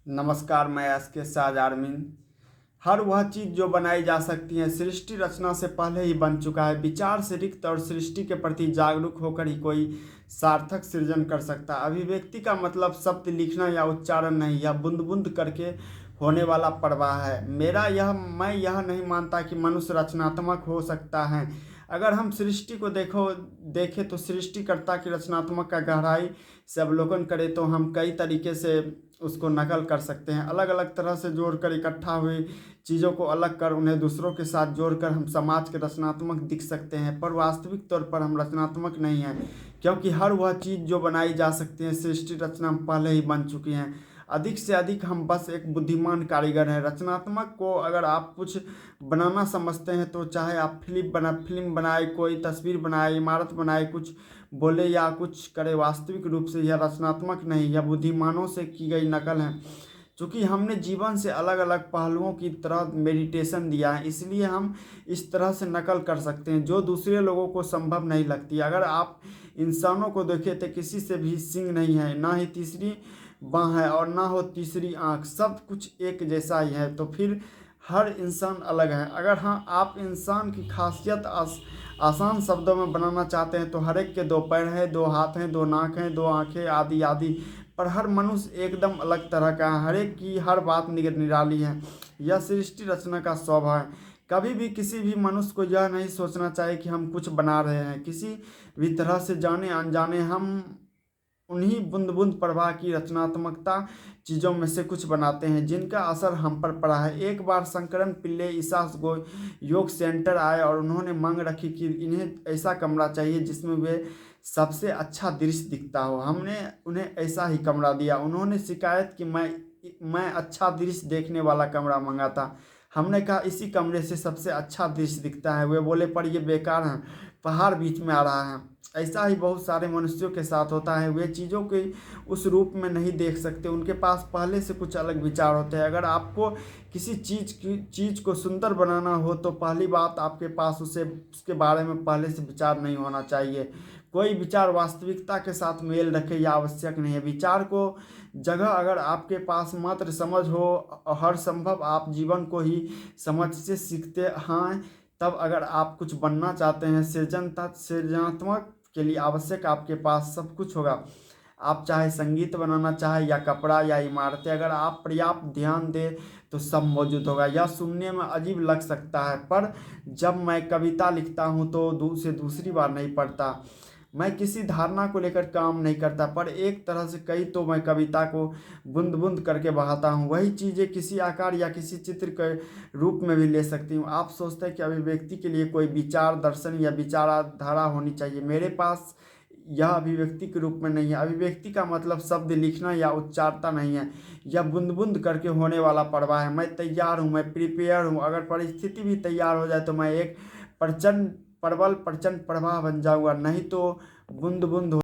नमस्कार, मैं एसके साज आर्मीन। हर वह चीज़ जो बनाई जा सकती है सृष्टि रचना से पहले ही बन चुका है। विचार से रिक्त और सृष्टि के प्रति जागरूक होकर ही कोई सार्थक सृजन कर सकता है। अभिव्यक्ति का मतलब शब्द लिखना या उच्चारण नहीं, यह बूंद बूंद करके होने वाला प्रवाह है। मैं यह नहीं मानता कि मनुष्य रचनात्मक हो सकता है। अगर हम सृष्टि को देखें तो सृष्टिकर्ता की रचनात्मक का गहराई से अवलोकन करें तो हम कई तरीके से उसको नकल कर सकते हैं। अलग अलग तरह से जोड़कर इकट्ठा हुई चीज़ों को अलग कर उन्हें दूसरों के साथ जोड़कर हम समाज के रचनात्मक दिख सकते हैं, पर वास्तविक तौर पर हम रचनात्मक नहीं हैं, क्योंकि हर वह चीज़ जो बनाई जा सकती है सृष्टि रचना पहले ही बन चुकी हैं। अधिक से अधिक हम बस एक बुद्धिमान कारीगर हैं। रचनात्मक को अगर आप कुछ बनाना समझते हैं तो चाहे आप फिल्म बनाए, कोई तस्वीर बनाए, इमारत बनाए, कुछ बोले या कुछ करे, वास्तविक रूप से यह रचनात्मक नहीं, यह बुद्धिमानों से की गई नकल है। चूँकि हमने जीवन से अलग अलग पहलुओं की तरह मेडिटेशन दिया है, इसलिए हम इस तरह से नकल कर सकते हैं जो दूसरे लोगों को संभव नहीं लगती। अगर आप इंसानों को देखें तो किसी से भी सींग नहीं है, ना ही तीसरी बाँह है और ना हो तीसरी आँख, सब कुछ एक जैसा ही है। तो फिर हर इंसान अलग है। अगर हाँ आप इंसान की खासियत आसान शब्दों में बनाना चाहते हैं तो हर एक के दो पैर हैं, दो हाथ हैं, दो नाक हैं, दो आँखें, आदि आदि। पर हर मनुष्य एकदम अलग तरह का है, हर एक की हर बात निराली है। यह सृष्टि रचना का स्वभाव है। कभी भी किसी भी मनुष्य को यह नहीं सोचना चाहिए कि हम कुछ बना रहे हैं। किसी भी तरह से जाने अनजाने हम उन्हीं बूंद बूंद प्रवाह की रचनात्मकता चीज़ों में से कुछ बनाते हैं जिनका असर हम पर पड़ा है। एक बार शंकरन पिल्ले ईसा योग सेंटर आए और उन्होंने मांग रखी कि इन्हें ऐसा कमरा चाहिए जिसमें वे सबसे अच्छा दृश्य दिखता हो। हमने उन्हें ऐसा ही कमरा दिया। उन्होंने शिकायत की मैं अच्छा दृश्य देखने वाला कमरा मंगा था। हमने कहा इसी कमरे से सबसे अच्छा दृश्य दिखता है। वे बोले पर ये बेकार है, पहाड़ बीच में आ रहा है। ऐसा ही बहुत सारे मनुष्यों के साथ होता है। वे चीज़ों के उस रूप में नहीं देख सकते, उनके पास पहले से कुछ अलग विचार होते हैं। अगर आपको किसी चीज़ को सुंदर बनाना हो तो पहली बात आपके पास उसके बारे में पहले से विचार नहीं होना चाहिए। कोई विचार वास्तविकता के साथ मेल रखे या आवश्यक नहीं है। विचार को जगह अगर आपके पास मात्र समझ हो, हर संभव आप जीवन को ही समझ से सीखते हैं। तब अगर आप कुछ बनना चाहते हैं सृजनात्मक के लिए आवश्यक आपके पास सब कुछ होगा। आप चाहे संगीत बनाना चाहे या कपड़ा या इमारतें, अगर आप पर्याप्त ध्यान दें तो सब मौजूद होगा। यह सुनने में अजीब लग सकता है, पर जब मैं कविता लिखता हूँ तो उसे दूसरी बार नहीं पढ़ता। मैं किसी धारणा को लेकर काम नहीं करता, पर एक तरह से कही तो मैं कविता को बूंद बूंद करके बहाता हूँ। वही चीज़ें किसी आकार या किसी चित्र के रूप में भी ले सकती हूँ। आप सोचते हैं कि अभिव्यक्ति के लिए कोई विचार दर्शन या विचारधारा होनी चाहिए। मेरे पास यह अभिव्यक्ति के रूप में नहीं है। अभिव्यक्ति का मतलब शब्द लिखना या उच्चारता नहीं है, यह बूंद बूंद करके होने वाला प्रवाह है। मैं तैयार हूँ, मैं प्रिपेयर हूँ। अगर परिस्थिति भी तैयार हो जाए तो मैं एक प्रचंड प्रबल प्रचंड प्रवाह बन जाऊँगा, नहीं तो बूंद बूंद